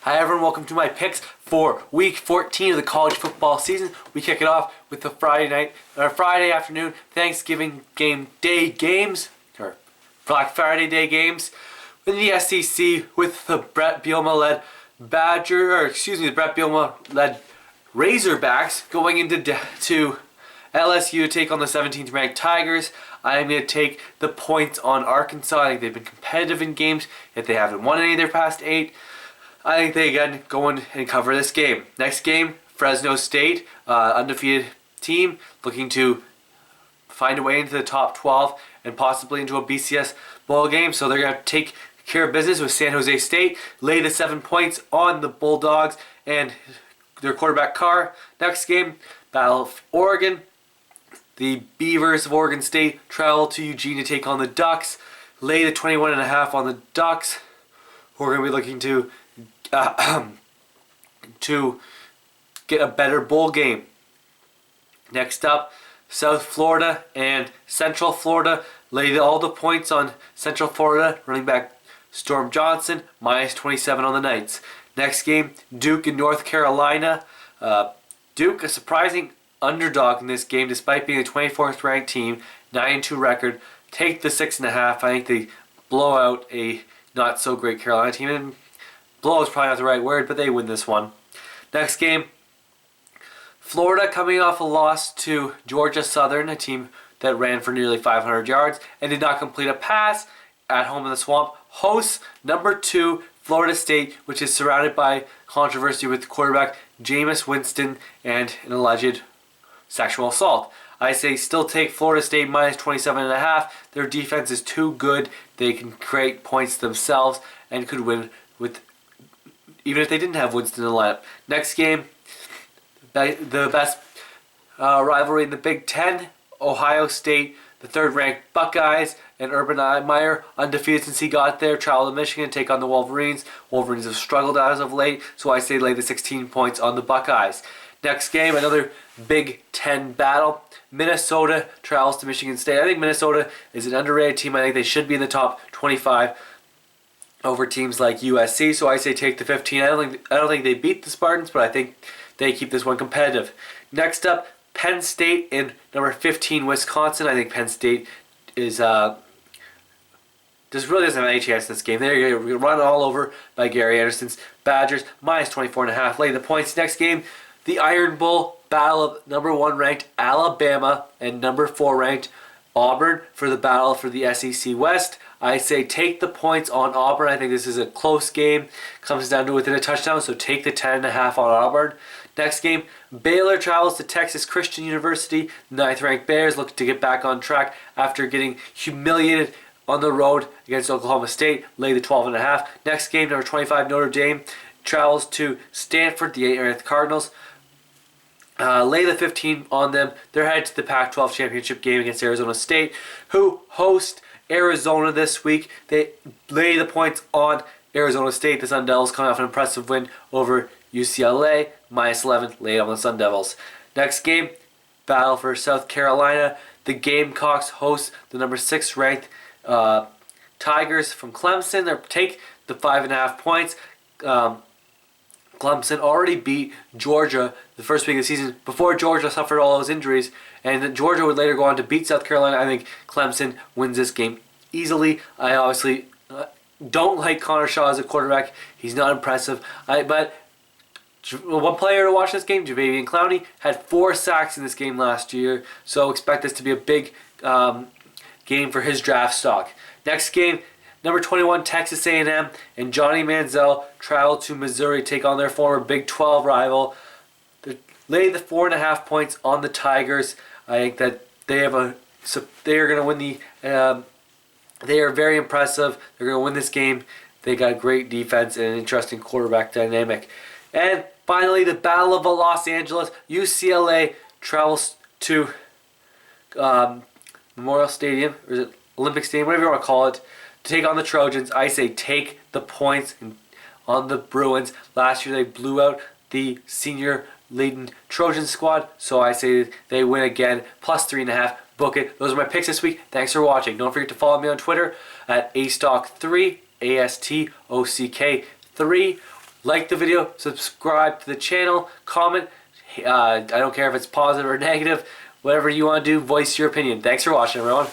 Hi everyone, welcome to my picks for week 14 of the college football season. We kick it off with the Friday afternoon Thanksgiving game day games, or Black Friday day games in the SEC with the Brett Bielema led Razorbacks going into to LSU to take on the 17th ranked Tigers. I am going to take the points on Arkansas. I think they've been competitive in games, yet they haven't won any of their past 8. I think they again go in and cover this game. Next game, Fresno State, undefeated team, looking to find a way into the top 12 and possibly into a BCS bowl game. So they're going to take care of business with San Jose State, lay the 7 points on the Bulldogs and their quarterback Carr. Next game, Battle of Oregon. The Beavers of Oregon State travel to Eugene to take on the Ducks, lay the 21.5 on the Ducks, who are going to be looking to get a better bowl game. Next up, South Florida and Central Florida. Lay all the points on Central Florida. Running back Storm Johnson, minus 27 on the Knights. Next game, Duke and North Carolina. Duke, a surprising underdog in this game despite being the 24th ranked team, 9-2 record. Take the 6.5. I think they blow out a not so great Carolina team. And blow is probably not the right word, but they win this one. Next game, Florida coming off a loss to Georgia Southern, a team that ran for nearly 500 yards and did not complete a pass at home in the Swamp. Hosts number 2 Florida State, which is surrounded by controversy with quarterback Jameis Winston and an alleged sexual assault. I say still take Florida State minus 27.5. Their defense is too good. They can create points themselves and could win with even if they didn't have Winston in the lineup. Next game, the best rivalry in the Big Ten, Ohio State, the 3rd-ranked Buckeyes, and Urban Meyer, undefeated since he got there, travel to Michigan, take on the Wolverines. Wolverines have struggled as of late, so I say lay the 16 points on the Buckeyes. Next game, another Big Ten battle. Minnesota travels to Michigan State. I think Minnesota is an underrated team. I think they should be in the top 25 over teams like USC, so I say take the 15. I don't think they beat the Spartans, but I think they keep this one competitive. Next up, Penn State and number 15 Wisconsin. I think Penn State is really doesn't have any chance in this game. They're going to run all over by Gary Anderson's Badgers, minus 24.5. Lay the points. Next game, the Iron Bowl battle of number 1 ranked Alabama and number 4 ranked Auburn for the battle for the SEC West. I say take the points on Auburn. I think this is a close game. Comes down to within a touchdown, so take the 10.5 on Auburn. Next game, Baylor travels to Texas Christian University. 9th-ranked Bears look to get back on track after getting humiliated on the road against Oklahoma State. Lay the 12.5. Next game, number 25 Notre Dame travels to Stanford, the 8th Cardinals. Lay the 15 on them. They're headed to the Pac-12 championship game against Arizona State, who host Arizona this week. They lay the points on Arizona State. The Sun Devils coming off an impressive win over UCLA, minus 11, laid on the Sun Devils. Next game, battle for South Carolina. The Gamecocks host the number 6 ranked Tigers from Clemson. They take the 5.5 points. Clemson already beat Georgia the first week of the season before Georgia suffered all those injuries, and then Georgia would later go on to beat South Carolina. I think Clemson wins this game easily. I obviously don't like Connor Shaw as a quarterback. He's not impressive. But one player to watch this game, Jadeveon Clowney, had 4 sacks in this game last year, so expect this to be a big game for his draft stock. Next game, number 21 Texas A&M and Johnny Manziel travel to Missouri to take on their former Big 12 rival. They lay the 4.5 points on the Tigers. I think that they are going to win the. They are very impressive. They're going to win this game. They got a great defense and an interesting quarterback dynamic. And finally, the Battle of Los Angeles. UCLA travels to Memorial Stadium, or is it Olympic Stadium, whatever you want to call it, to take on the Trojans. I say take the points on the Bruins. Last year they blew out the senior-laden Trojan squad, so I say they win again, plus 3.5. Book it. Those are my picks this week. Thanks for watching. Don't forget to follow me on Twitter at AStock3, ASTOCK3. Like the video, subscribe to the channel, comment. I don't care if it's positive or negative. Whatever you want to do, voice your opinion. Thanks for watching, everyone.